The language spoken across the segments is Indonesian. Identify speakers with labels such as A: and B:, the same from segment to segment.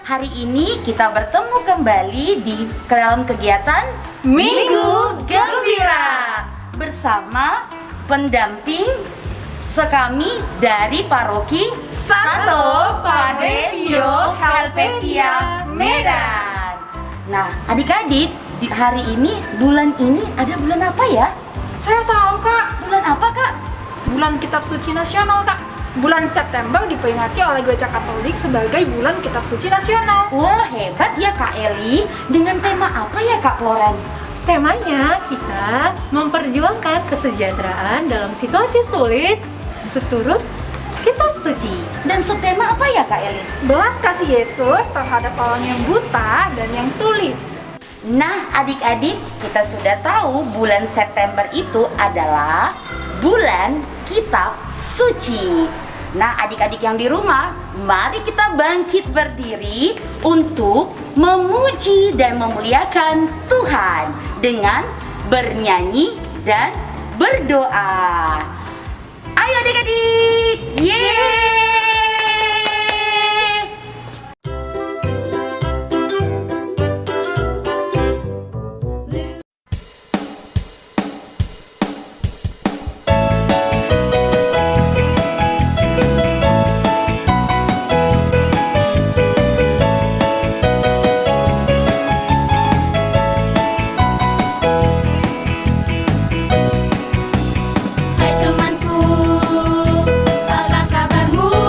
A: Hari ini kita bertemu kembali di dalam kegiatan Minggu Gembira bersama pendamping sekami dari Paroki Santo Padre Pio Helvetia Medan. Nah, adik-adik, di hari ini, bulan ini ada bulan apa ya?
B: Saya tahu, Kak.
A: Bulan apa, Kak?
B: Bulan Kitab Suci Nasional, Kak. Bulan September diperingati oleh Gereja Katolik sebagai bulan Kitab Suci Nasional.
A: Wah, hebat ya Kak Eli. Dengan tema apa ya Kak Floren?
C: Temanya kita memperjuangkan kesejahteraan dalam situasi sulit seturut Kitab Suci.
A: Dan subtema apa ya Kak Eli?
B: Belas kasih Yesus terhadap orang yang buta dan yang tuli.
A: Nah, adik-adik, kita sudah tahu bulan September itu adalah bulan Kitab Suci. Nah, adik-adik yang di rumah, mari kita bangkit berdiri untuk memuji dan memuliakan Tuhan dengan bernyanyi dan berdoa. Ayo adik-adik, yeay!
D: Hai temanku, apa kabarmu?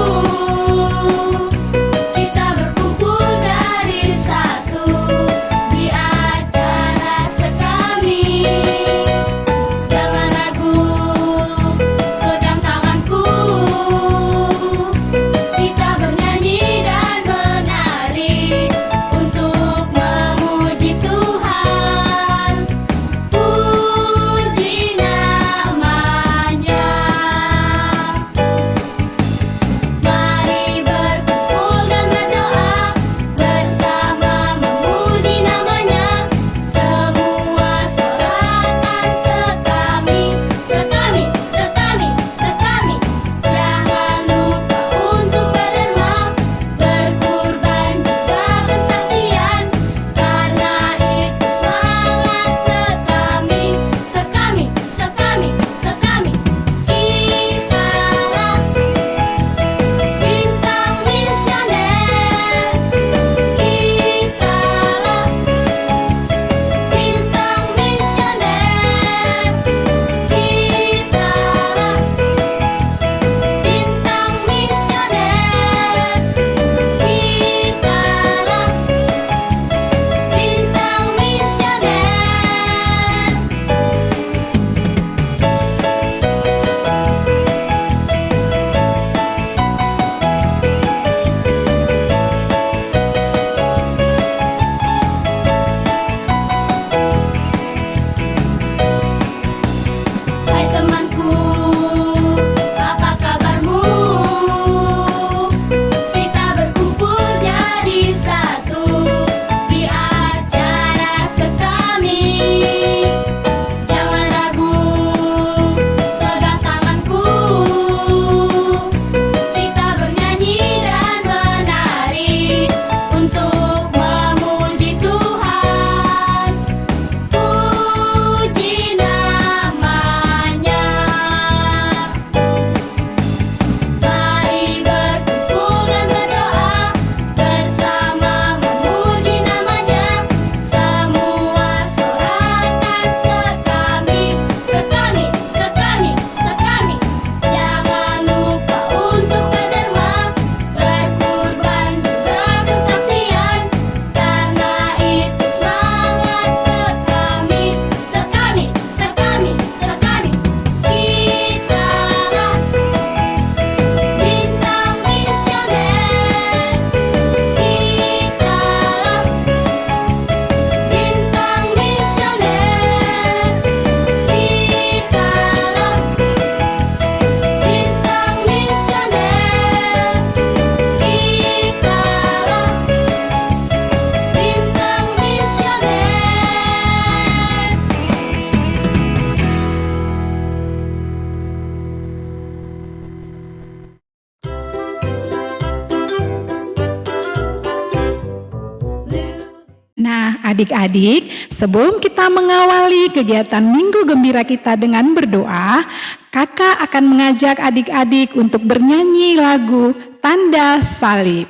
D: Adik-adik, sebelum kita mengawali kegiatan Minggu Gembira kita dengan berdoa, Kakak akan mengajak adik-adik untuk bernyanyi lagu Tanda Salib.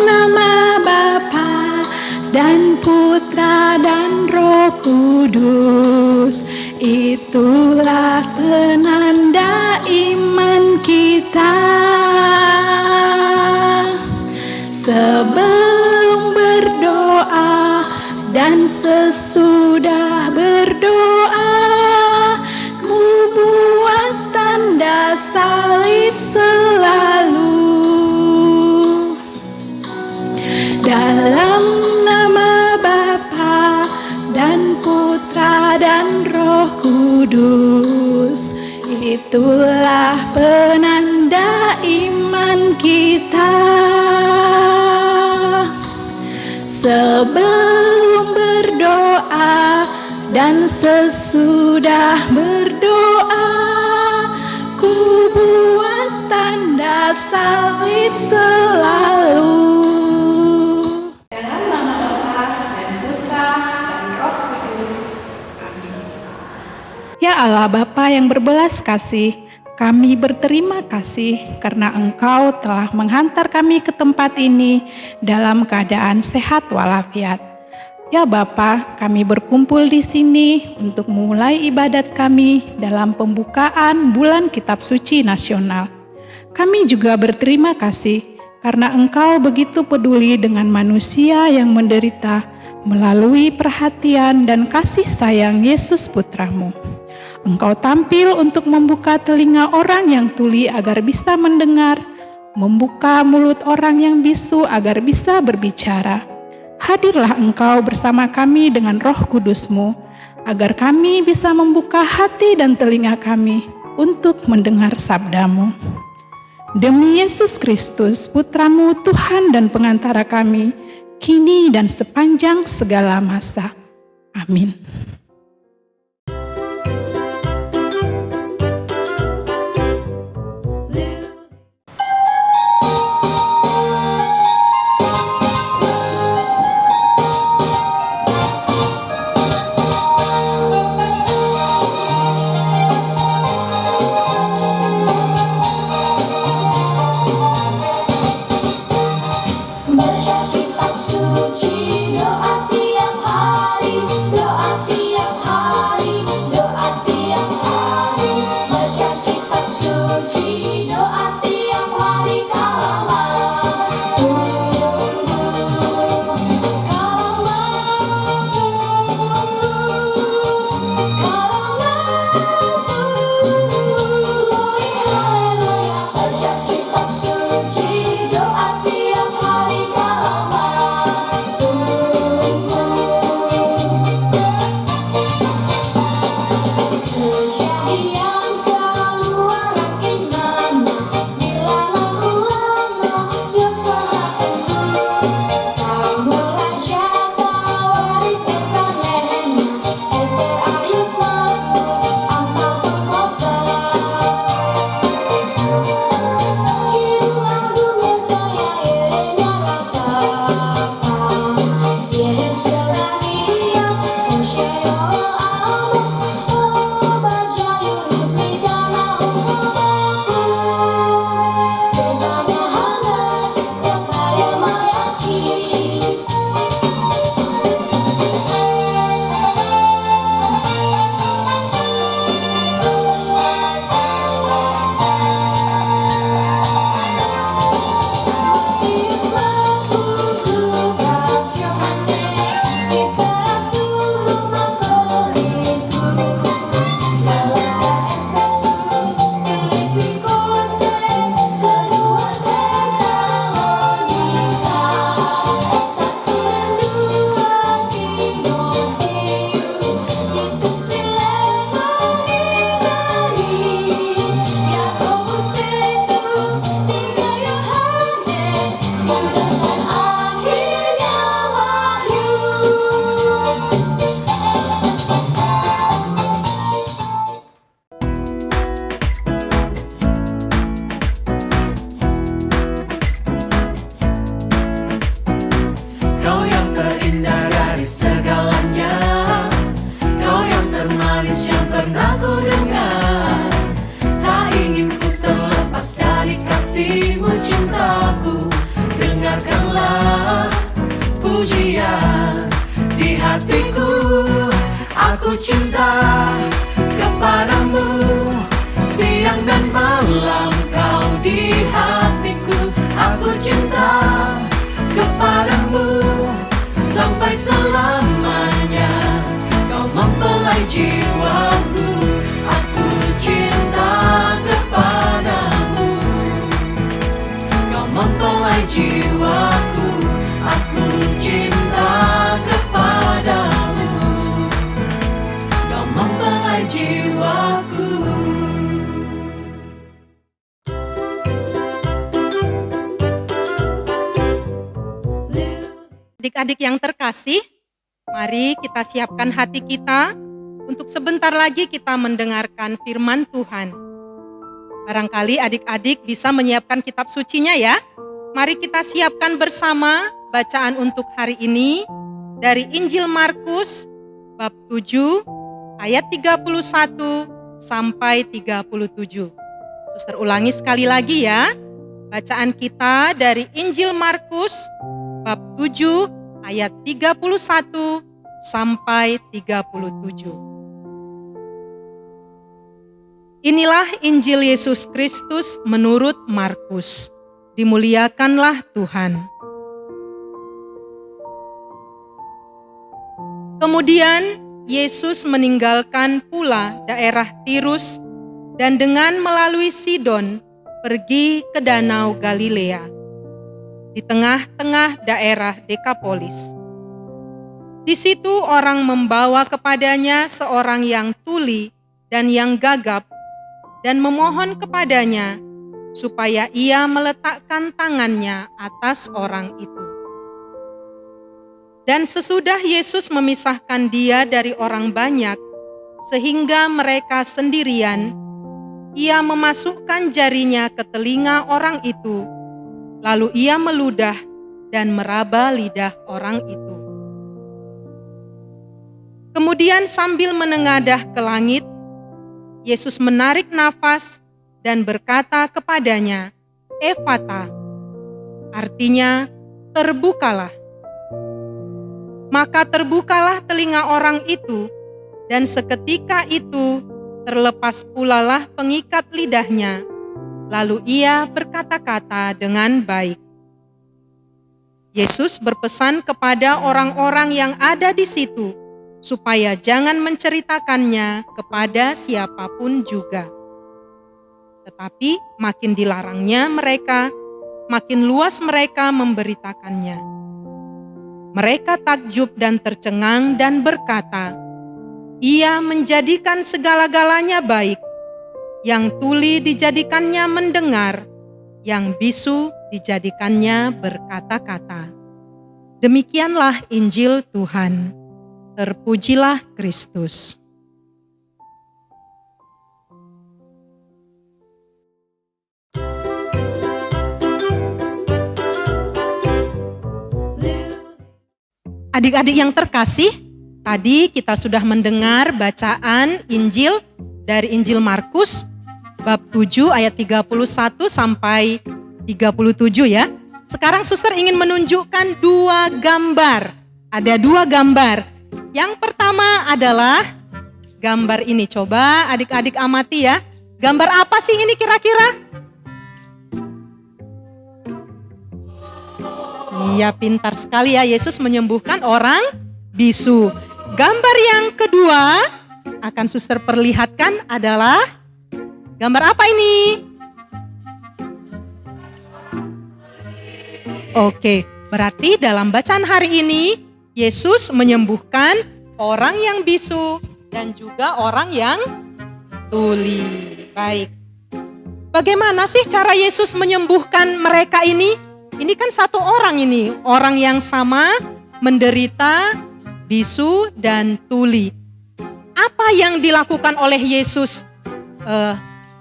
D: Nama Bapa dan Putra dan Roh Kudus, itulah penanda iman kita. Sebelum berdoa dan sesudah berdoa, ku buat tanda salib selalu. Dalam nama Bapa dan Putra dan Roh Kudus, itulah penanda iman kita. Sebelum berdoa dan sesudah berdoa, ku buat tanda salib selalu. Dalam nama Bapa dan Putra dan Roh Kudus. Amin. Ya Allah Bapa yang berbelas kasih, kami berterima kasih karena Engkau telah menghantar kami ke tempat ini dalam keadaan sehat walafiat. Ya Bapa, kami berkumpul di sini untuk memulai ibadat kami dalam pembukaan bulan Kitab Suci Nasional. Kami juga berterima kasih karena Engkau begitu peduli dengan manusia yang menderita melalui perhatian dan kasih sayang Yesus Putramu. Engkau tampil untuk membuka telinga orang yang tuli agar bisa mendengar, membuka mulut orang yang bisu agar bisa berbicara. Hadirlah Engkau bersama kami dengan Roh Kudus-Mu, agar kami bisa membuka hati dan telinga kami untuk mendengar sabda-Mu. Demi Yesus Kristus, Putra-Mu, Tuhan dan pengantara kami, kini dan sepanjang segala masa. Amin.
E: Baca kitab suci, doa tiap hari, doa tiap Aku cinta kepadamu, siang dan malam kau di hatiku. Aku cinta kepadamu sampai selamanya, kau mempelai jiwaku. Aku cinta kepadamu, kau mempelai jiwaku. Aku cinta kepadamu, kau mempelai jiwaku.
F: Adik-adik yang terkasih, mari kita siapkan hati kita untuk sebentar lagi kita mendengarkan firman Tuhan. Barangkali adik-adik bisa menyiapkan kitab sucinya ya. Mari kita siapkan bersama bacaan untuk hari ini dari Injil Markus bab 7 ayat 31 sampai 37. Suster ulangi sekali lagi ya. Bacaan kita dari Injil Markus bab 7 ayat 31 sampai 37. Inilah Injil Yesus Kristus menurut Markus. Dimuliakanlah Tuhan. Kemudian Yesus meninggalkan pula daerah Tirus dan dengan melalui Sidon pergi ke Danau Galilea, di tengah-tengah daerah Dekapolis. Di situ orang membawa kepadanya seorang yang tuli dan yang gagap dan memohon kepadanya supaya ia meletakkan tangannya atas orang itu. Dan sesudah Yesus memisahkan dia dari orang banyak, sehingga mereka sendirian, ia memasukkan jarinya ke telinga orang itu, lalu ia meludah dan meraba lidah orang itu. Kemudian sambil menengadah ke langit, Yesus menarik nafas dan berkata kepadanya, "Efata," artinya terbukalah. Maka terbukalah telinga orang itu, dan seketika itu terlepas pulalah pengikat lidahnya, lalu ia berkata-kata dengan baik. Yesus berpesan kepada orang-orang yang ada di situ, supaya jangan menceritakannya kepada siapapun juga. Tetapi makin dilarangnya mereka, makin luas mereka memberitakannya. Mereka takjub dan tercengang dan berkata, "Ia menjadikan segala-galanya baik. Yang tuli dijadikannya mendengar, yang bisu dijadikannya berkata-kata." Demikianlah Injil Tuhan. Terpujilah Kristus. Adik-adik yang terkasih, tadi kita sudah mendengar bacaan Injil dari Injil Markus bab 7 ayat 31 sampai 37 ya. Sekarang suster ingin menunjukkan dua gambar. Ada dua gambar. Yang pertama adalah gambar ini. Coba adik-adik amati ya. Gambar apa sih ini kira-kira? Iya, pintar sekali ya, Yesus menyembuhkan orang bisu. Gambar yang kedua akan suster perlihatkan adalah gambar apa ini? Oke, berarti dalam bacaan hari ini Yesus menyembuhkan orang yang bisu dan juga orang yang tuli. Baik. Bagaimana sih cara Yesus menyembuhkan mereka ini? Ini kan satu orang ini, orang yang sama menderita bisu dan tuli. Apa yang dilakukan oleh Yesus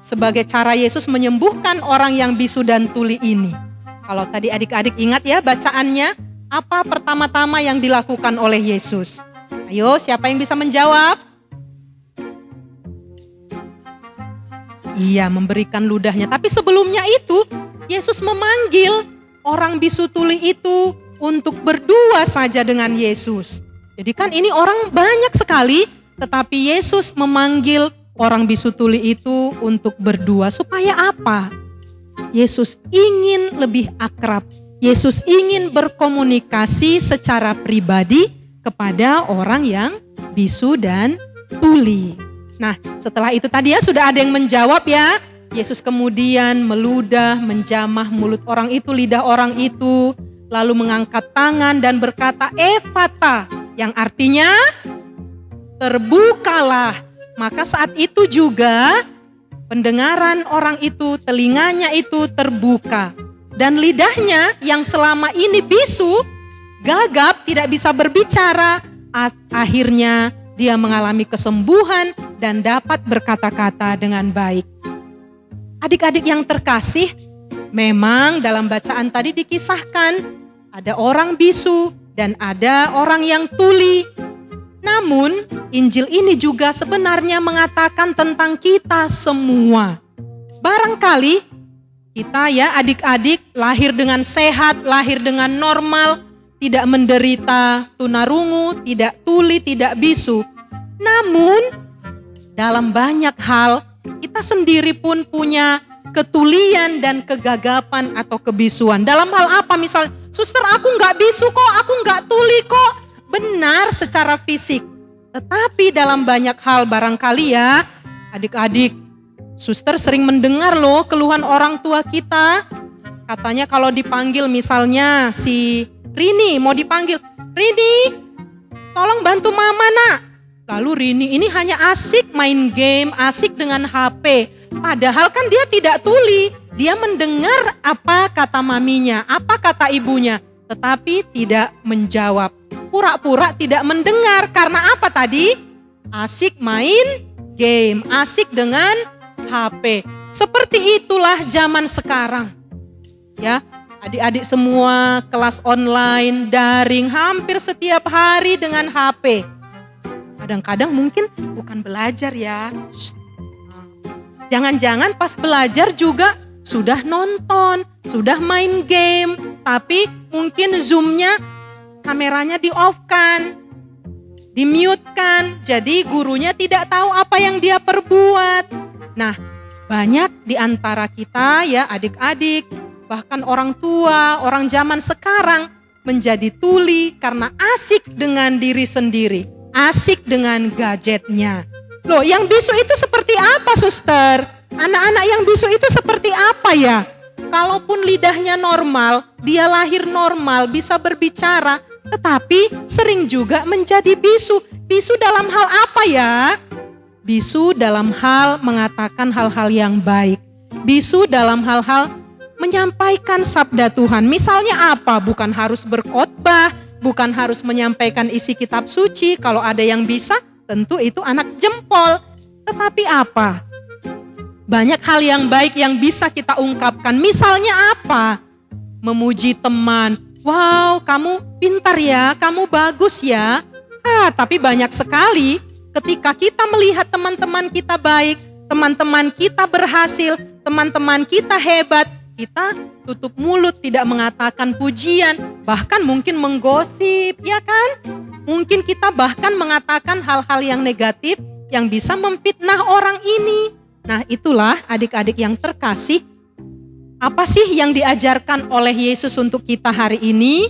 F: sebagai cara Yesus menyembuhkan orang yang bisu dan tuli ini? Kalau tadi adik-adik ingat ya bacaannya, apa pertama-tama yang dilakukan oleh Yesus? Ayo, siapa yang bisa menjawab? Iya, memberikan ludahnya. Tapi sebelumnya itu, Yesus memanggil orang bisu tuli itu untuk berdua saja dengan Yesus. Jadi kan ini orang banyak sekali, Tetapi Yesus memanggil orang bisu tuli itu untuk berdua. Supaya apa? Yesus ingin lebih akrab. Yesus ingin berkomunikasi secara pribadi kepada orang yang bisu dan tuli. Nah, setelah itu tadi ya sudah ada yang menjawab ya. Yesus kemudian meludah, menjamah mulut orang itu, lidah orang itu, lalu mengangkat tangan dan berkata, "Efata," yang artinya terbukalah. Maka saat itu juga pendengaran orang itu, telinganya itu terbuka. Dan lidahnya yang selama ini bisu, gagap, tidak bisa berbicara, akhirnya dia mengalami kesembuhan dan dapat berkata-kata dengan baik. Adik-adik yang terkasih, memang dalam bacaan tadi dikisahkan ada orang bisu dan ada orang yang tuli. Namun, Injil ini juga sebenarnya mengatakan tentang kita semua. Barangkali kita ya adik-adik lahir dengan sehat, lahir dengan normal, tidak menderita tunarungu, tidak tuli, tidak bisu. Namun, dalam banyak hal, kita sendiri pun punya ketulian dan kegagapan atau kebisuan. Dalam hal apa? Misalnya, "Suster, aku nggak bisu kok, aku nggak tuli kok." Benar secara fisik. Tetapi dalam banyak hal barangkali ya, adik-adik, suster sering mendengar loh keluhan orang tua kita. Katanya kalau dipanggil misalnya si Rini mau dipanggil, "Rini, tolong bantu mama nak." Lalu Rini ini hanya asik main game, asik dengan HP. Padahal kan dia tidak tuli. Dia mendengar apa kata maminya, apa kata ibunya, tetapi tidak menjawab. Pura-pura tidak mendengar. Karena apa tadi? Asik main game, asik dengan HP. Seperti itulah zaman sekarang. Ya, adik-adik semua kelas online, daring, hampir setiap hari dengan HP. Kadang-kadang mungkin bukan belajar ya. Jangan-jangan pas belajar juga sudah nonton, sudah main game, tapi mungkin Zoom-nya kameranya di-off-kan, di-mute-kan, jadi gurunya tidak tahu apa yang dia perbuat. Nah, banyak di antara kita ya adik-adik, bahkan orang tua, orang zaman sekarang menjadi tuli karena asik dengan diri sendiri, asik dengan gadgetnya. Loh, yang bisu itu seperti apa, suster? Anak-anak yang bisu itu seperti apa ya? Kalaupun lidahnya normal, dia lahir normal, bisa berbicara, tetapi sering juga menjadi bisu. Bisu dalam hal apa ya? Bisu dalam hal mengatakan hal-hal yang baik. Bisu dalam hal-hal menyampaikan sabda Tuhan. Misalnya apa? Bukan harus berkhotbah, bukan harus menyampaikan isi kitab suci. Kalau ada yang bisa, tentu itu anak jempol. Tetapi apa? Banyak hal yang baik yang bisa kita ungkapkan. Misalnya apa? Memuji teman. "Wow, kamu pintar ya, kamu bagus ya." Tapi banyak sekali ketika kita melihat teman-teman kita baik, teman-teman kita berhasil, teman-teman kita hebat, kita tutup mulut, tidak mengatakan pujian, bahkan mungkin menggosip, ya kan? Mungkin kita bahkan mengatakan hal-hal yang negatif yang bisa memfitnah orang ini. Nah, itulah adik-adik yang terkasih. Apa sih yang diajarkan oleh Yesus untuk kita hari ini?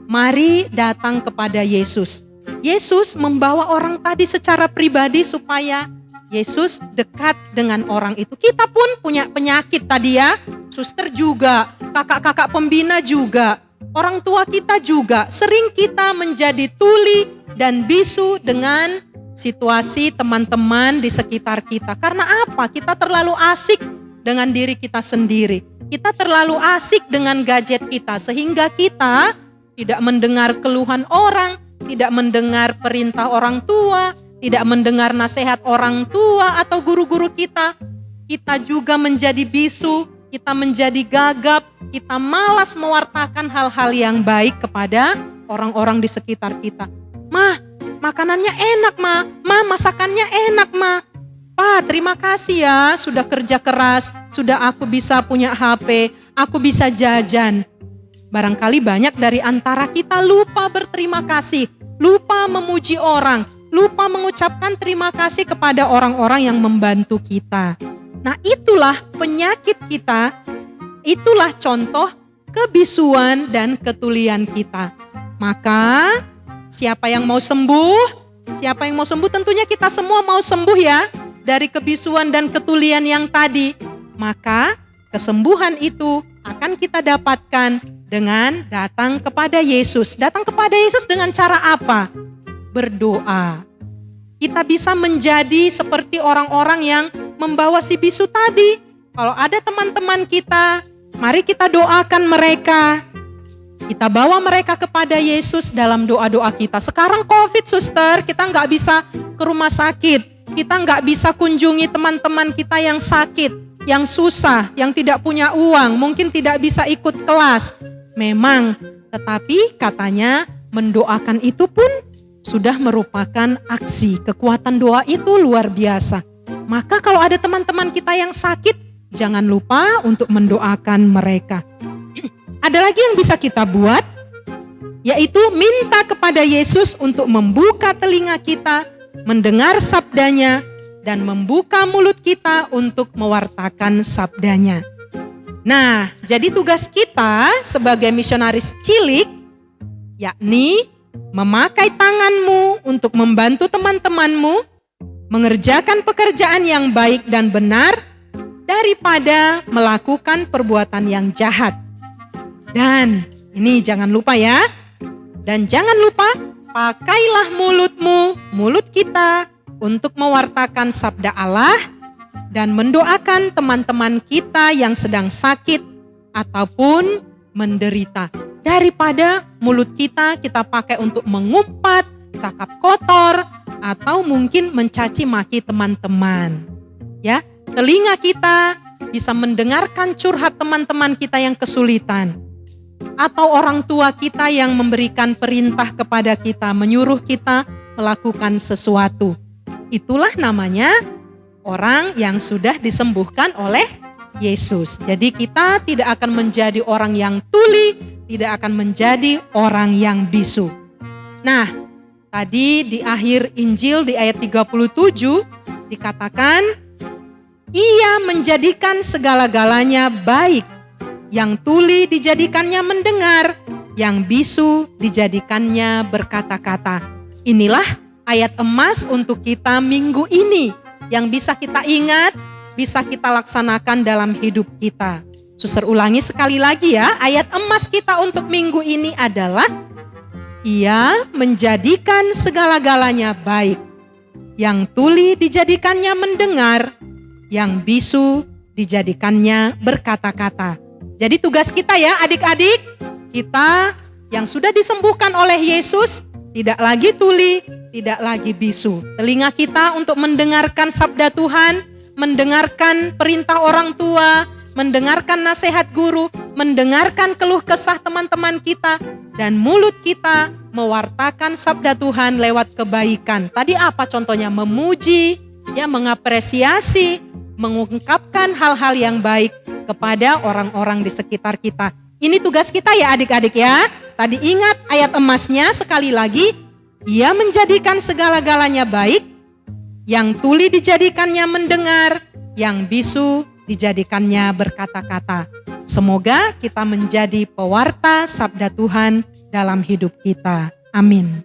F: Mari datang kepada Yesus. Yesus membawa orang tadi secara pribadi supaya Yesus dekat dengan orang itu. Kita pun punya penyakit tadi ya. Suster juga, kakak-kakak pembina juga, orang tua kita juga. Sering kita menjadi tuli dan bisu dengan situasi teman-teman di sekitar kita. Karena apa? Kita terlalu asik dengan diri kita sendiri. Kita terlalu asik dengan gadget kita sehingga kita tidak mendengar keluhan orang, tidak mendengar perintah orang tua, tidak mendengar nasihat orang tua atau guru-guru kita. Kita juga menjadi bisu, kita menjadi gagap, kita malas mewartakan hal-hal yang baik kepada orang-orang di sekitar kita. "Mah, makanannya enak, Ma. Ma, masakannya enak, Ma. Pa, terima kasih ya, sudah kerja keras, sudah aku bisa punya HP, aku bisa jajan." Barangkali banyak dari antara kita lupa berterima kasih, lupa memuji orang, lupa mengucapkan terima kasih kepada orang-orang yang membantu kita. Nah, itulah penyakit kita, itulah contoh kebisuan dan ketulian kita. Maka, siapa yang mau sembuh? Siapa yang mau sembuh? Tentunya kita semua mau sembuh ya, dari kebisuan dan ketulian yang tadi. Maka, kesembuhan itu akan kita dapatkan dengan datang kepada Yesus. Datang kepada Yesus dengan cara apa? Berdoa. Kita bisa menjadi seperti orang-orang yang membawa si bisu tadi. Kalau ada teman-teman kita, mari kita doakan mereka. Kita bawa mereka kepada Yesus dalam doa-doa kita. Sekarang COVID, suster, kita nggak bisa ke rumah sakit. Kita nggak bisa kunjungi teman-teman kita yang sakit, yang susah, yang tidak punya uang, mungkin tidak bisa ikut kelas. Memang, tetapi katanya mendoakan itu pun sudah merupakan aksi. Kekuatan doa itu luar biasa. Maka kalau ada teman-teman kita yang sakit, jangan lupa untuk mendoakan mereka. Ada lagi yang bisa kita buat, yaitu minta kepada Yesus untuk membuka telinga kita, mendengar sabdanya, dan membuka mulut kita untuk mewartakan sabdanya. Nah, jadi tugas kita sebagai misionaris cilik, yakni memakai tanganmu untuk membantu teman-temanmu, mengerjakan pekerjaan yang baik dan benar, daripada melakukan perbuatan yang jahat. Dan ini jangan lupa ya, dan jangan lupa pakailah mulutmu, mulut kita, untuk mewartakan sabda Allah dan mendoakan teman-teman kita yang sedang sakit ataupun menderita. Daripada mulut kita pakai untuk mengumpat, cakap kotor, atau mungkin mencaci maki teman-teman. Ya, telinga kita bisa mendengarkan curhat teman-teman kita yang kesulitan. Atau orang tua kita yang memberikan perintah kepada kita, menyuruh kita melakukan sesuatu. Itulah namanya orang yang sudah disembuhkan oleh Yesus. Jadi kita tidak akan menjadi orang yang tuli, tidak akan menjadi orang yang bisu. Nah, tadi di akhir Injil di ayat 37 dikatakan, Ia menjadikan segala-galanya baik. Yang tuli dijadikannya mendengar, yang bisu dijadikannya berkata-kata. Inilah ayat emas untuk kita minggu ini yang bisa kita ingat, bisa kita laksanakan dalam hidup kita. Suster ulangi sekali lagi ya, ayat emas kita untuk minggu ini adalah Ia menjadikan segala-galanya baik. Yang tuli dijadikannya mendengar, yang bisu dijadikannya berkata-kata. Jadi tugas kita ya adik-adik, kita yang sudah disembuhkan oleh Yesus tidak lagi tuli, tidak lagi bisu. Telinga kita untuk mendengarkan sabda Tuhan, mendengarkan perintah orang tua, mendengarkan nasihat guru, mendengarkan keluh kesah teman-teman kita, dan mulut kita mewartakan sabda Tuhan lewat kebaikan. Tadi apa contohnya? Memuji, ya, mengapresiasi, mengungkapkan hal-hal yang baik kepada orang-orang di sekitar kita. Ini tugas kita ya adik-adik ya. Tadi ingat ayat emasnya sekali lagi. Ia menjadikan segala-galanya baik. Yang tuli dijadikannya mendengar. Yang bisu dijadikannya berkata-kata. Semoga kita menjadi pewarta sabda Tuhan dalam hidup kita. Amin.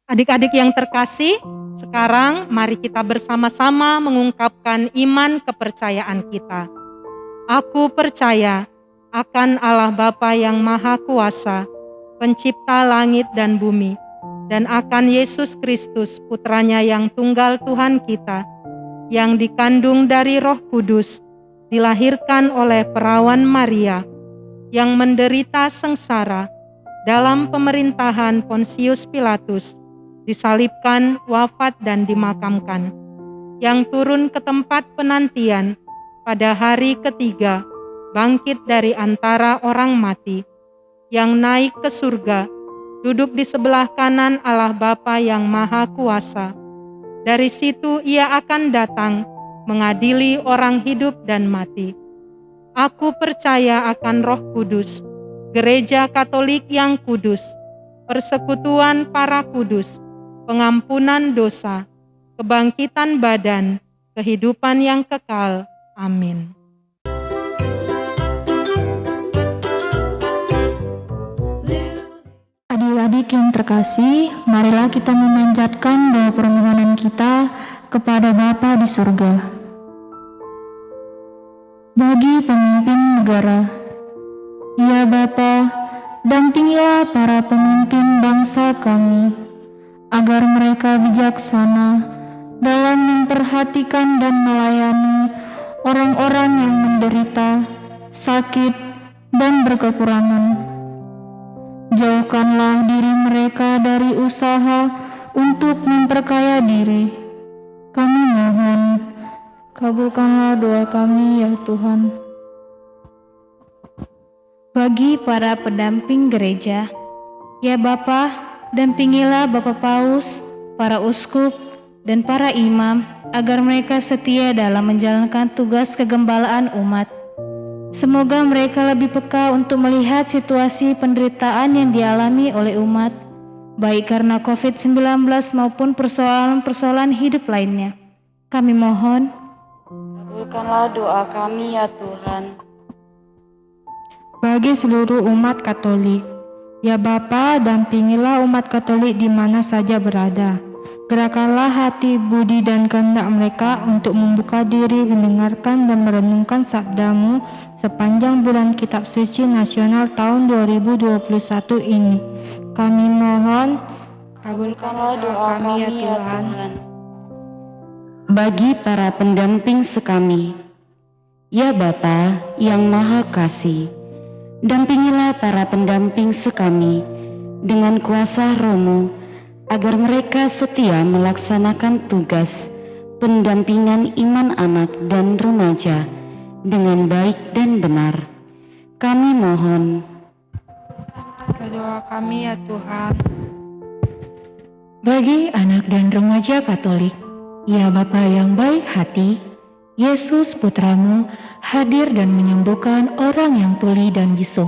F: Adik-adik yang terkasih, sekarang mari kita bersama-sama mengungkapkan iman kepercayaan kita. Aku percaya akan Allah Bapa yang Maha Kuasa, pencipta langit dan bumi, dan akan Yesus Kristus, Putranya yang tunggal Tuhan kita, yang dikandung dari Roh Kudus, dilahirkan oleh perawan Maria, yang menderita sengsara dalam pemerintahan Pontius Pilatus, disalibkan, wafat dan dimakamkan, yang turun ke tempat penantian, pada hari ketiga bangkit dari antara orang mati, yang naik ke surga, duduk di sebelah kanan Allah Bapa yang Maha Kuasa. Dari situ Ia akan datang mengadili orang hidup dan mati. Aku percaya akan Roh Kudus, Gereja Katolik yang kudus, persekutuan para kudus, pengampunan dosa, kebangkitan badan, kehidupan yang kekal. Amin.
D: Adik-adik yang terkasih, marilah kita memanjatkan doa permohonan kita kepada Bapa di surga. Bagi pemimpin negara, ya Bapa, dampingilah para pemimpin bangsa kami, agar mereka bijaksana dalam memperhatikan dan melayani orang-orang yang menderita, sakit, dan berkekurangan. Jauhkanlah diri mereka dari usaha untuk memperkaya diri. Kami mohon, kabulkanlah doa kami ya Tuhan.
G: Bagi para pendamping gereja, ya Bapa, dampingilah Bapak Paus, para uskup, dan para imam, agar mereka setia dalam menjalankan tugas kegembalaan umat. Semoga mereka lebih peka untuk melihat situasi penderitaan yang dialami oleh umat, baik karena COVID-19 maupun persoalan-persoalan hidup lainnya. Kami mohon,
H: kabulkanlah doa kami ya Tuhan.
I: Bagi seluruh umat Katolik, ya Bapa, dampingilah umat Katolik di mana saja berada. Gerakanlah hati, budi, dan kehendak mereka untuk membuka diri, mendengarkan dan merenungkan sabda-Mu sepanjang bulan Kitab Suci Nasional tahun 2021 ini. Kami mohon, kabulkanlah doa kami ya Tuhan.
H: Bagi para pendamping sekami, ya Bapa yang Maha Kasih, dampingilah para pendamping sekami dengan kuasa Roh-Mu, agar mereka setia melaksanakan tugas pendampingan iman anak dan remaja dengan baik dan benar. Kami mohon,
I: Doa kami ya Tuhan.
C: Bagi anak dan remaja Katolik, ya Bapa yang baik hati, Yesus Putramu hadir dan menyembuhkan orang yang tuli dan bisu.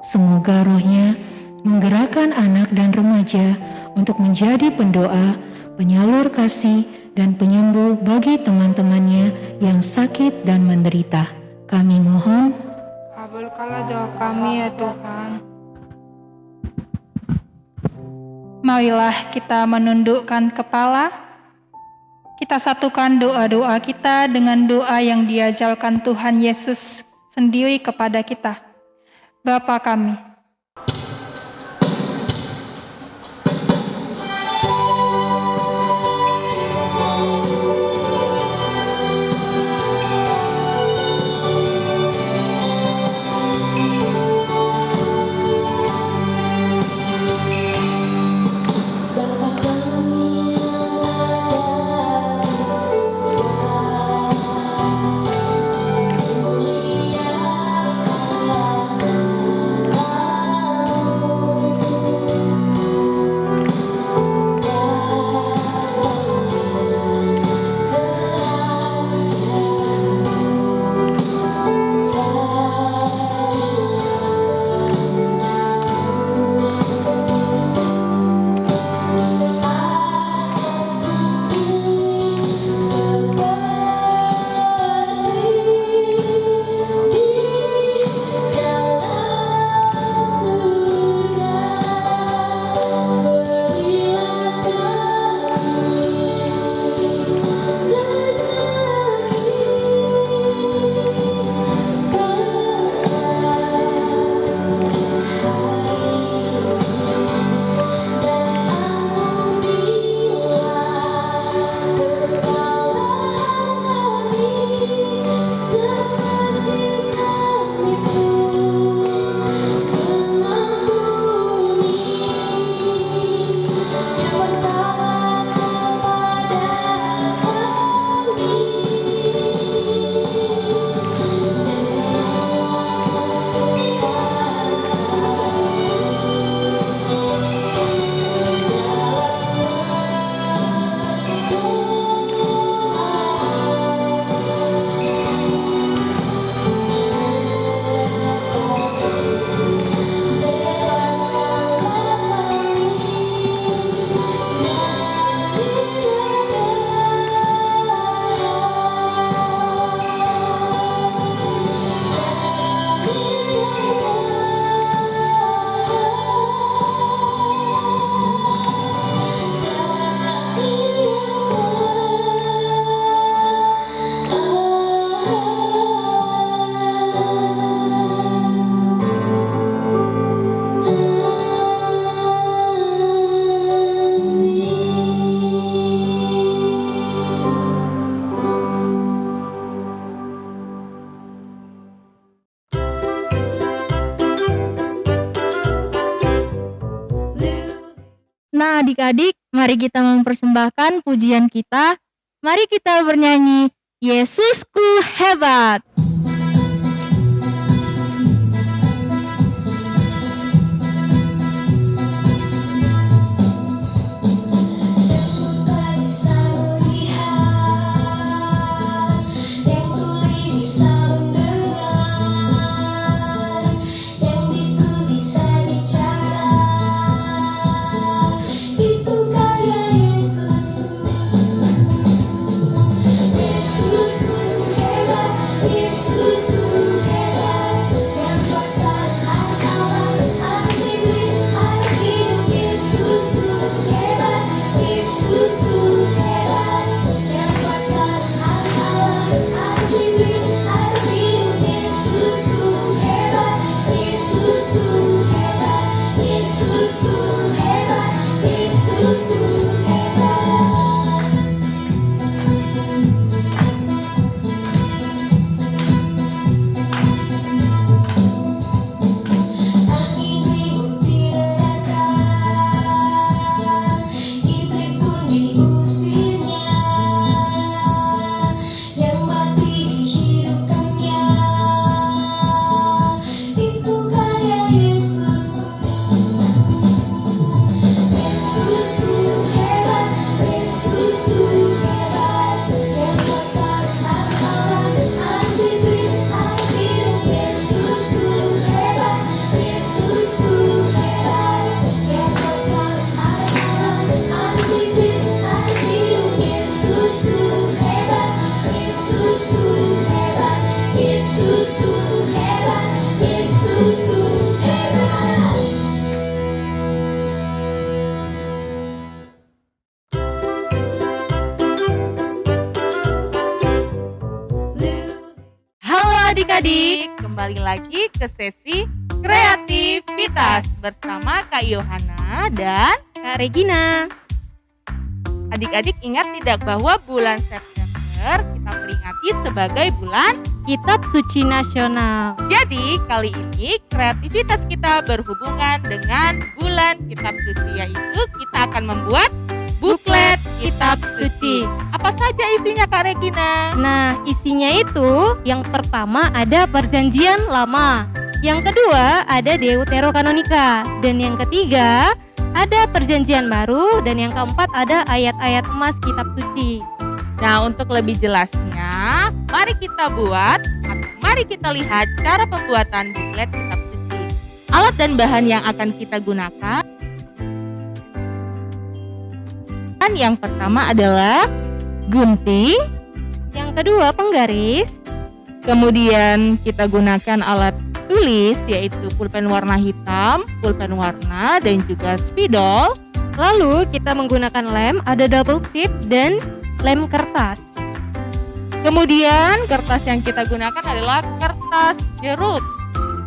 C: Semoga rohnya menggerakkan anak dan remaja untuk menjadi pendoa, penyalur kasih, dan penyembuh bagi teman-temannya yang sakit dan menderita. Kami mohon,
I: Kabulkanlah doa kami ya Tuhan.
B: Marilah kita menundukkan kepala. Kita satukan doa-doa kita dengan doa yang diajarkan Tuhan Yesus sendiri kepada kita. Bapa kami,
D: Muliakan
G: adik-adik, mari kita mempersembahkan pujian kita. Mari kita bernyanyi, Yesusku hebat.
J: Adik-adik, kembali lagi ke sesi kreativitas bersama Kak Yohana dan
G: Kak Regina.
J: Adik-adik ingat tidak bahwa bulan September kita peringati sebagai bulan
G: Kitab Suci Nasional.
J: Jadi kali ini kreativitas kita berhubungan dengan bulan Kitab Suci, yaitu kita akan membuat buklet Kitab Suci. Apa saja isinya Kak Regina?
G: Nah, isinya itu yang pertama ada Perjanjian Lama, yang kedua ada Deuterokanonika, dan yang ketiga ada Perjanjian Baru, dan yang keempat ada ayat-ayat emas Kitab Suci.
J: Nah, untuk lebih jelasnya, mari kita buat atau mari kita lihat cara pembuatan buklet Kitab Suci. Alat dan bahan yang akan kita gunakan. Yang pertama adalah gunting,
G: Yang kedua penggaris,
J: kemudian kita gunakan alat tulis yaitu pulpen warna hitam, pulpen warna, dan juga spidol.
G: lalu kita menggunakan lem, ada double tip dan lem kertas.
J: Kemudian kertas yang kita gunakan adalah kertas jeruk.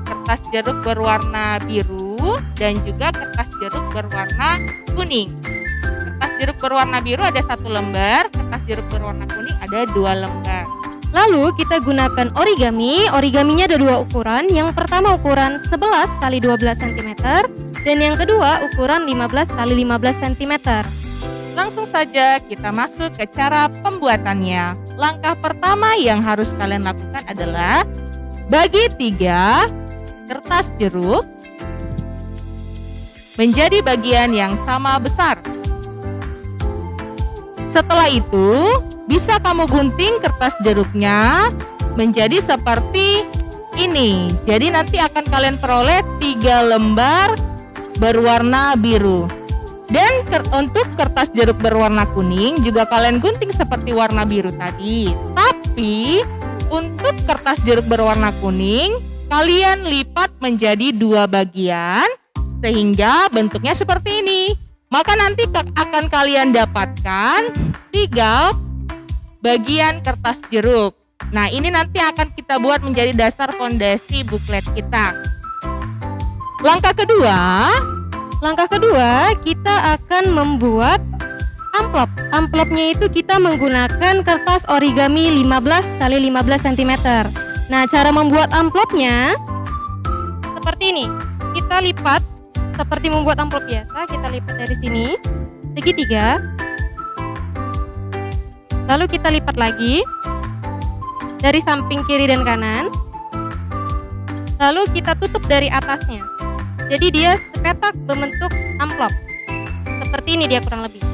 J: Kertas jeruk berwarna biru dan juga kertas jeruk berwarna kuning. Kertas jeruk berwarna biru ada 1 lembar, kertas jeruk berwarna kuning ada 2 lembar.
G: Lalu kita gunakan origami. Origaminya ada 2 ukuran. Yang pertama ukuran 11 x 12 cm dan yang kedua ukuran 15 x 15 cm.
J: Langsung saja kita masuk ke cara pembuatannya. Langkah pertama yang harus kalian lakukan adalah bagi 3 kertas jeruk menjadi bagian yang sama besar. Setelah itu, bisa kamu gunting kertas jeruknya menjadi seperti ini. Jadi nanti akan kalian peroleh 3 lembar berwarna biru. Dan untuk kertas jeruk berwarna kuning juga kalian gunting seperti warna biru tadi. Tapi untuk kertas jeruk berwarna kuning, kalian lipat menjadi 2 bagian sehingga bentuknya seperti ini. Maka nanti akan kalian dapatkan 3 bagian kertas jeruk. Nah, ini nanti akan kita buat menjadi dasar fondasi buklet kita. Langkah kedua, kita akan membuat amplop. Amplopnya itu kita menggunakan kertas origami 15 x 15 cm. Nah, cara membuat amplopnya seperti ini. Kita lipat seperti membuat amplop biasa, kita lipat dari sini.
K: segitiga. Lalu kita lipat lagi dari samping kiri dan kanan. Lalu kita tutup dari atasnya. Jadi dia sepetak berbentuk amplop. Seperti ini dia kurang lebih.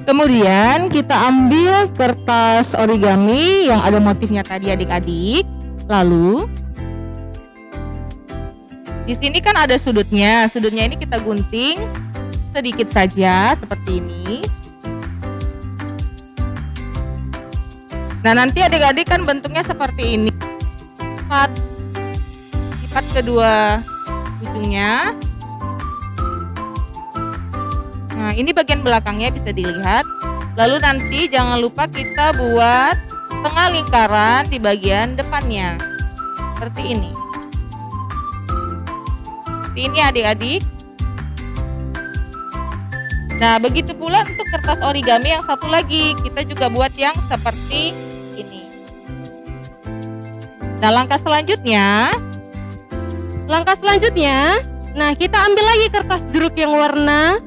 J: Kemudian kita ambil kertas origami yang ada motifnya tadi adik-adik. Lalu di sini kan ada sudutnya. Sudutnya ini kita gunting sedikit saja seperti ini. Nah, nanti adik-adik kan bentuknya seperti ini. Lipat kedua ujungnya. Nah, ini bagian belakangnya bisa dilihat. Lalu nanti jangan lupa kita buat tengah lingkaran di bagian depannya. Seperti ini. Seperti ini adik-adik. Nah, begitu pula untuk kertas origami yang satu lagi. Kita juga buat yang seperti ini. Nah, langkah selanjutnya,
K: nah kita ambil lagi kertas jeruk yang warna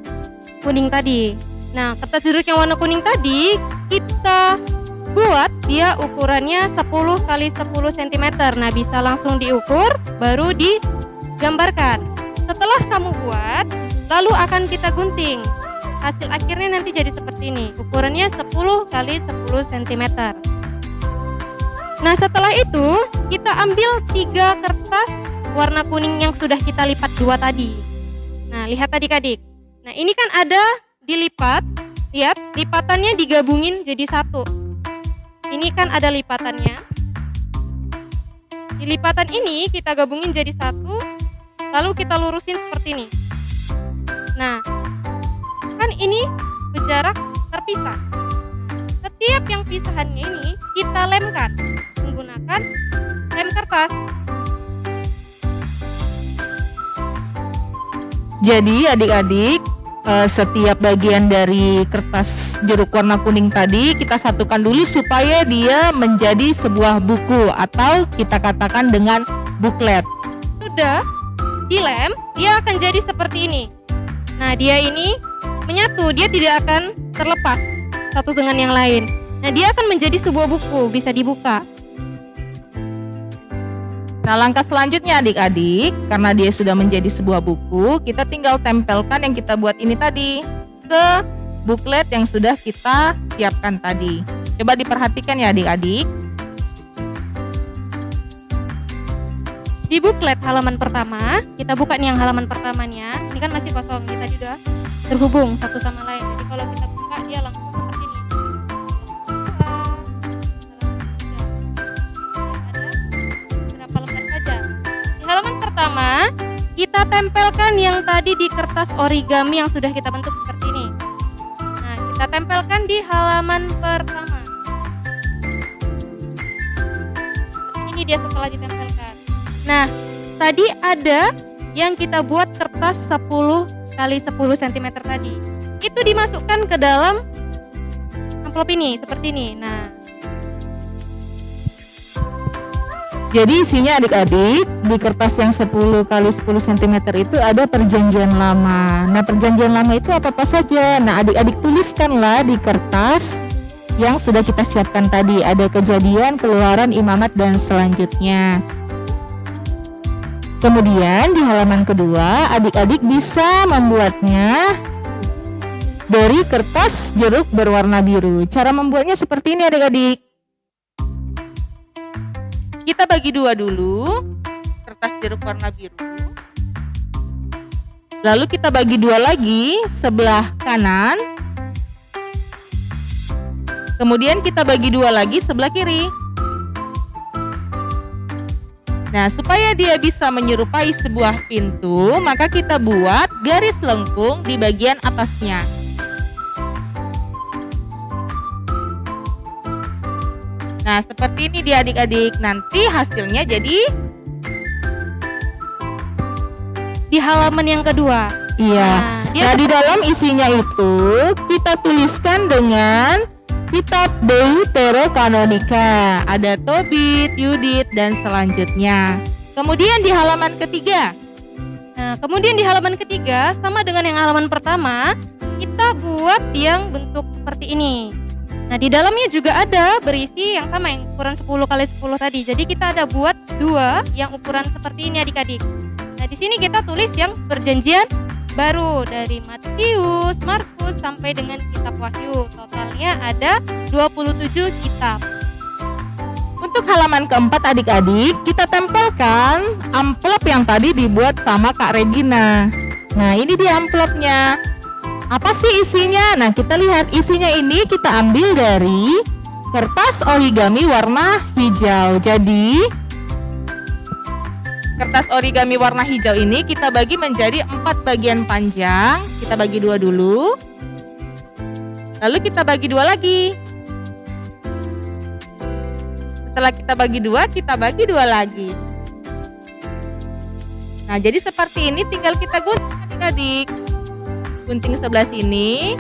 K: kuning tadi. Nah, kertas jeruk yang warna kuning tadi kita buat dia ukurannya 10 x 10 cm. Nah, bisa langsung diukur baru digambarkan. Setelah kamu buat, lalu akan kita gunting. Hasil akhirnya nanti jadi seperti ini. Ukurannya 10 x 10 cm. Nah, setelah itu kita ambil 3 kertas warna kuning yang sudah kita lipat 2 tadi. Nah, lihat adik-adik. Nah, ini kan ada dilipat. Lihat, lipatannya digabungin jadi satu. Ini kan ada lipatannya. Di lipatan ini kita gabungin jadi satu, lalu kita lurusin seperti ini. Nah, kan ini berjarak terpisah. Setiap yang pisahannya ini kita lemkan menggunakan lem kertas.
J: jadi adik-adik, setiap bagian dari kertas jeruk warna kuning tadi kita satukan dulu supaya dia menjadi sebuah buku atau kita katakan dengan buklet.
K: Sudah dilem, dia akan jadi seperti ini. Nah, dia ini menyatu, dia tidak akan terlepas satu dengan yang lain. Nah, dia akan menjadi sebuah buku, bisa dibuka.
J: Nah, langkah selanjutnya adik-adik, karena dia sudah menjadi sebuah buku, kita tinggal tempelkan yang kita buat ini tadi ke buklet yang sudah kita siapkan tadi. Coba diperhatikan ya adik-adik.
K: Di buklet halaman pertama, kita buka nih yang halaman pertamanya. Ini kan masih kosong, kita sudah terhubung satu sama lain. Jadi kalau kita buka dia langsung seperti ini. Ada berapa lembar saja. Di halaman pertama, kita tempelkan yang tadi di kertas origami yang sudah kita bentuk seperti ini. Nah, kita tempelkan di halaman pertama. Ini dia setelah ditempelkan. Nah, tadi ada yang kita buat kertas 10 x 10 cm tadi. Itu dimasukkan ke dalam amplop ini, seperti ini. Nah,
J: jadi isinya adik-adik, di kertas yang 10 x 10 cm itu ada perjanjian lama. Nah, perjanjian lama itu apa-apa saja. Nah, adik-adik tuliskanlah di kertas yang sudah kita siapkan tadi. Ada kejadian, keluaran, imamat, dan selanjutnya. Kemudian di halaman kedua, adik-adik bisa membuatnya dari kertas jeruk berwarna biru. Cara membuatnya seperti ini adik-adik. Kita bagi dua dulu kertas jeruk warna biru. Lalu kita bagi dua lagi sebelah kanan. Kemudian kita bagi dua lagi sebelah kiri. Nah, supaya dia bisa menyerupai sebuah pintu, maka kita buat garis lengkung di bagian atasnya. Nah, seperti ini dia adik-adik. Nanti hasilnya jadi
K: di halaman yang kedua.
J: Iya. Nah, di dalam isinya itu kita tuliskan dengan Kitab Deuterokanonika. Ada Tobit, Yudit, dan selanjutnya. Kemudian di halaman ketiga.
K: Nah, kemudian di halaman ketiga, sama dengan yang halaman pertama, kita buat yang bentuk seperti ini. Nah, di dalamnya juga ada berisi yang sama, yang ukuran 10x10 tadi. Jadi kita ada buat 2 yang ukuran seperti ini adik-adik. Nah, di sini kita tulis yang perjanjian baru dari Matius, Markus sampai dengan kitab Wahyu. Totalnya ada 27 kitab.
J: Untuk halaman keempat adik-adik, kita tempelkan amplop yang tadi dibuat sama Kak Regina. Nah, ini dia amplopnya. Apa sih isinya? Nah, kita lihat isinya ini kita ambil dari kertas origami warna hijau. Jadi, kertas origami warna hijau ini kita bagi menjadi 4 bagian panjang. Kita bagi 2 dulu. Lalu kita bagi 2 lagi. Setelah kita bagi 2, kita bagi 2 lagi. Nah, jadi seperti ini tinggal kita gunting adik-adik. Gunting sebelah sini.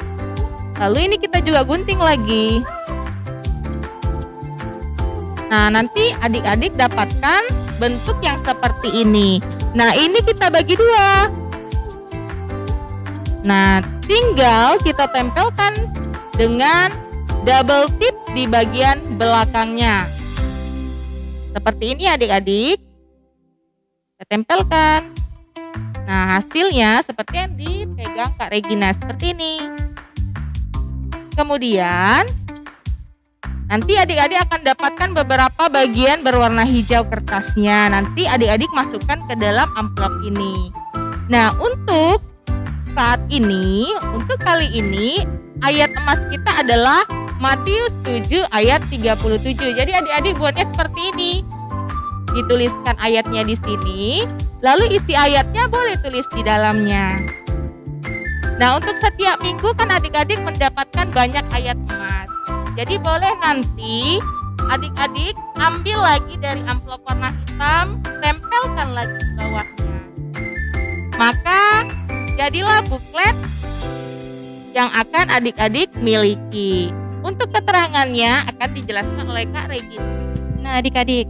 J: Lalu ini kita juga gunting lagi. Nah, nanti adik-adik dapatkan bentuk yang seperti ini. Nah, ini kita bagi 2. Nah, tinggal kita tempelkan dengan double tip di bagian belakangnya. Seperti ini adik-adik. Kita tempelkan. Nah, hasilnya seperti yang dipegang Kak Regina, seperti ini. Kemudian nanti adik-adik akan dapatkan beberapa bagian berwarna hijau kertasnya. Nanti adik-adik masukkan ke dalam amplop ini. Nah, untuk saat ini, untuk kali ini, ayat emas kita adalah Matius 7 ayat 37. Jadi adik-adik buatnya seperti ini. Dituliskan ayatnya di sini, lalu isi ayatnya boleh tulis di dalamnya. Nah, untuk setiap minggu kan adik-adik mendapatkan banyak ayat emas. Jadi boleh nanti adik-adik ambil lagi dari amplop warna hitam, tempelkan lagi di bawahnya. Maka jadilah buklet yang akan adik-adik miliki. Untuk keterangannya akan dijelaskan oleh Kak Regina.
K: Nah, adik-adik,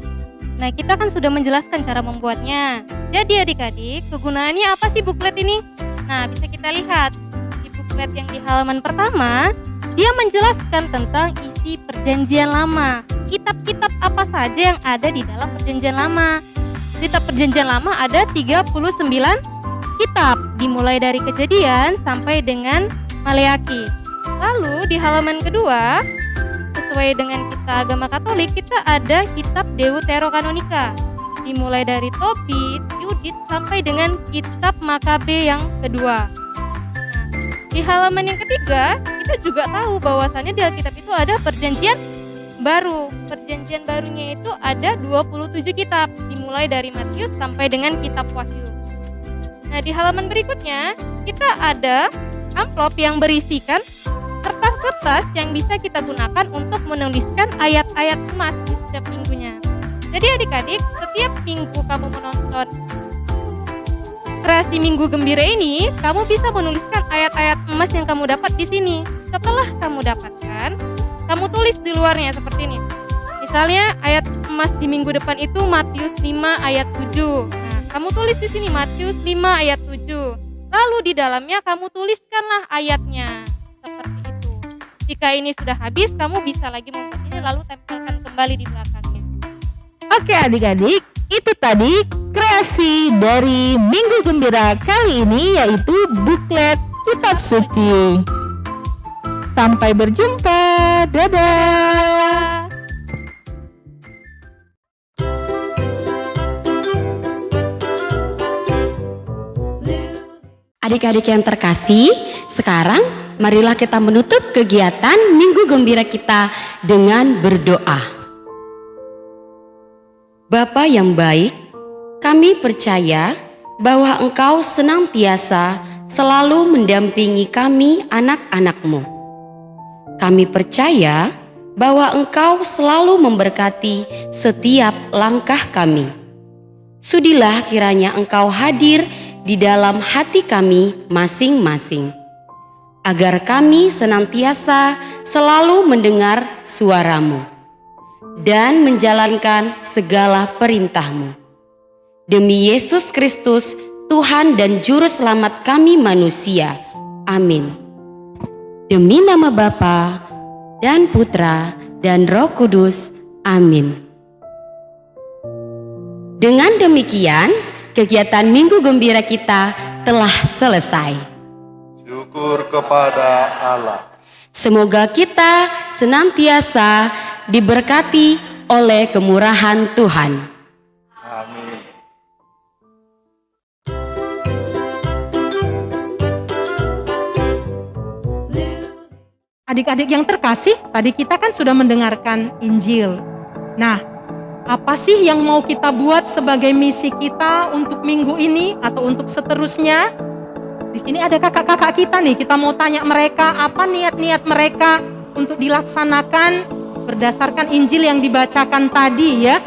K: nah kita kan sudah menjelaskan cara membuatnya. Jadi adik-adik, kegunaannya apa sih buklet ini? Nah, bisa kita lihat di buklet yang di halaman pertama, dia menjelaskan tentang isi perjanjian lama. Kitab-kitab apa saja yang ada di dalam perjanjian lama. Kitab perjanjian lama ada 39 kitab, dimulai dari Kejadian sampai dengan Maleaki. Lalu di halaman kedua, sesuai dengan kita agama Katolik, kita ada kitab Deuterokanonika, dimulai dari Tobit, Yudit sampai dengan kitab Makabe yang kedua. Nah, di halaman yang ketiga, kita juga tahu bahwasannya di Alkitab itu ada perjanjian baru. Perjanjian barunya itu ada 27 kitab, dimulai dari Matius sampai dengan kitab Wahyu. Nah, di halaman berikutnya, kita ada amplop yang berisikan kertas-kertas yang bisa kita gunakan untuk menuliskan ayat-ayat emas di setiap minggunya. Jadi adik-adik, setiap minggu kamu menonton Kreasi Minggu Gembira ini, kamu bisa menuliskan ayat-ayat emas yang kamu dapat di sini. Setelah kamu dapatkan, kamu tulis di luarnya seperti ini. Misalnya ayat emas di minggu depan itu Matius 5 ayat 7. Nah, kamu tulis di sini Matius 5 ayat 7. Lalu di dalamnya kamu tuliskanlah ayatnya. Seperti itu. Jika ini sudah habis, kamu bisa lagi membuat ini lalu tempelkan kembali di belakangnya.
J: Oke adik-adik, itu tadi kreasi dari Minggu Gembira kali ini, yaitu buklet Kitab Suci. Sampai berjumpa, dadah.
L: Adik-adik yang terkasih, sekarang marilah kita menutup kegiatan Minggu Gembira kita dengan berdoa. Bapa yang baik, kami percaya bahwa Engkau senantiasa selalu mendampingi kami anak-anak-Mu. Kami percaya bahwa Engkau selalu memberkati setiap langkah kami. Sudilah kiranya Engkau hadir di dalam hati kami masing-masing, agar kami senantiasa selalu mendengar suara-Mu dan menjalankan segala perintah-Mu. Demi Yesus Kristus, Tuhan dan Juru Selamat kami manusia. Amin. Demi nama Bapa dan Putra dan Roh Kudus. Amin. Dengan demikian, kegiatan Minggu Gembira kita telah selesai.
M: Syukur kepada Allah.
L: Semoga kita senantiasa diberkati oleh kemurahan Tuhan.
M: Amin.
F: Adik-adik yang terkasih, tadi kita kan sudah mendengarkan Injil. Nah, apa sih yang mau kita buat sebagai misi kita untuk minggu ini atau untuk seterusnya? Di sini ada kakak-kakak kita nih, kita mau tanya mereka apa niat-niat mereka untuk dilaksanakan berdasarkan Injil yang dibacakan tadi ya.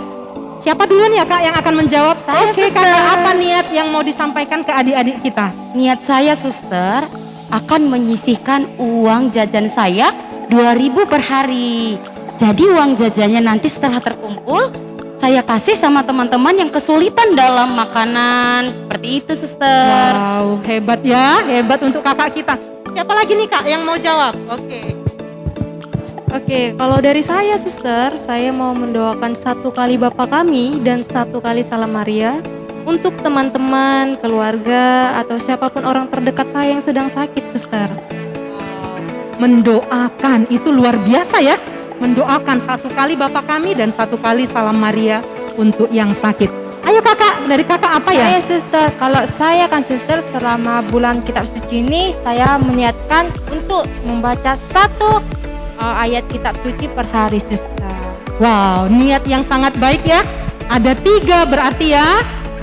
F: Siapa duluan ya Kak yang akan menjawab? Oke, Kakak, apa niat yang mau disampaikan ke adik-adik kita?
L: Niat saya, Suster, akan menyisihkan uang jajan saya 2.000 per hari. Jadi uang jajannya nanti setelah terkumpul, saya kasih sama teman-teman yang kesulitan dalam makanan. Seperti itu, Suster.
F: Wow, hebat ya, hebat untuk kakak kita. Siapa lagi nih Kak yang mau jawab?
K: Oke, kalau dari saya, Suster, saya mau mendoakan 1 kali Bapa Kami dan 1 kali Salam Maria untuk teman-teman, keluarga, atau siapapun orang terdekat saya yang sedang sakit, Suster.
F: Mendoakan itu luar biasa ya. Mendoakan 1 kali Bapa Kami dan 1 kali Salam Maria untuk yang sakit. Ayo kakak, dari kakak apa ya?
I: Saya Suster, kalau saya kan Suster selama bulan kitab suci ini saya meniatkan untuk membaca 1 ayat kitab suci per hari, Suster.
F: Wow, niat yang sangat baik ya. Ada 3 berarti ya.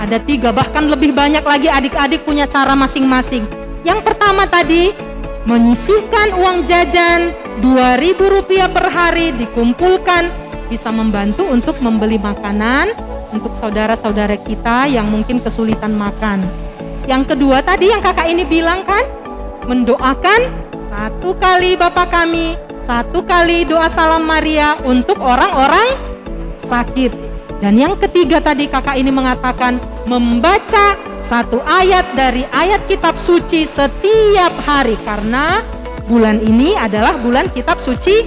F: Ada 3, bahkan lebih banyak lagi adik-adik punya cara masing-masing. Yang pertama tadi, menyisihkan uang jajan 2.000 rupiah per hari dikumpulkan, bisa membantu untuk membeli makanan untuk saudara-saudara kita yang mungkin kesulitan makan. Yang kedua tadi yang kakak ini bilang kan, mendoakan 1 kali Bapa Kami, 1 kali doa Salam Maria untuk orang-orang sakit. Dan yang ketiga tadi kakak ini mengatakan membaca 1 ayat dari ayat kitab suci setiap hari, karena bulan ini adalah bulan kitab suci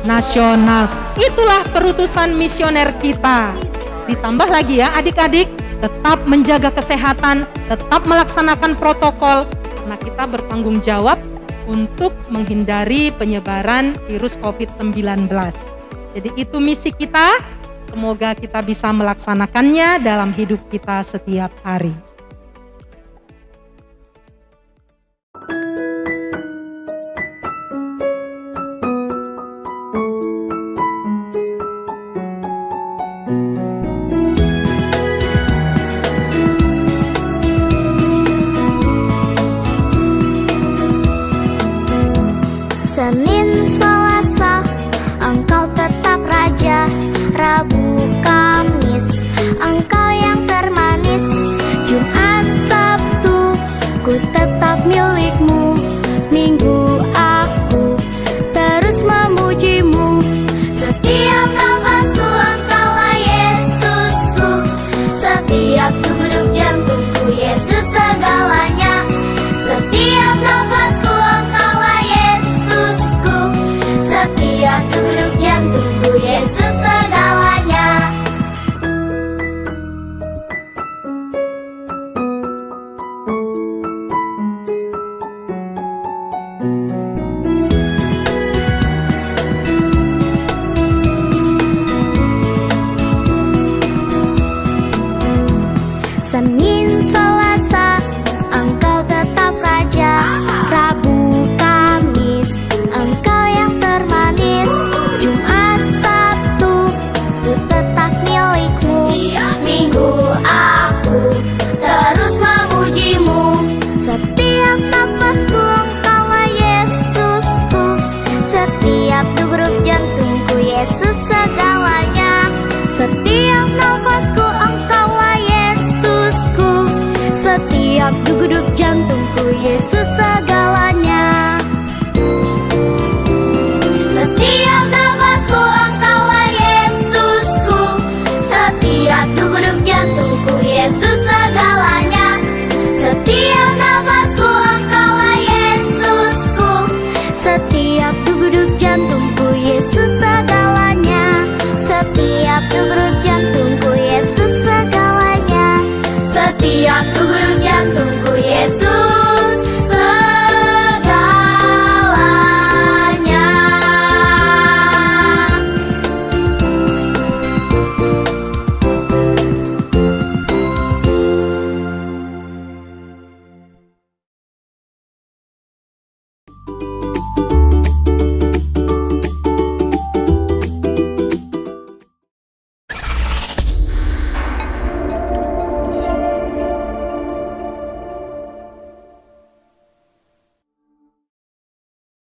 F: nasional. Itulah perutusan misioner kita. Ditambah lagi ya adik-adik, tetap menjaga kesehatan, tetap melaksanakan protokol, karena kita bertanggung jawab untuk menghindari penyebaran virus COVID-19. Jadi itu misi kita. Semoga kita bisa melaksanakannya dalam hidup kita setiap hari.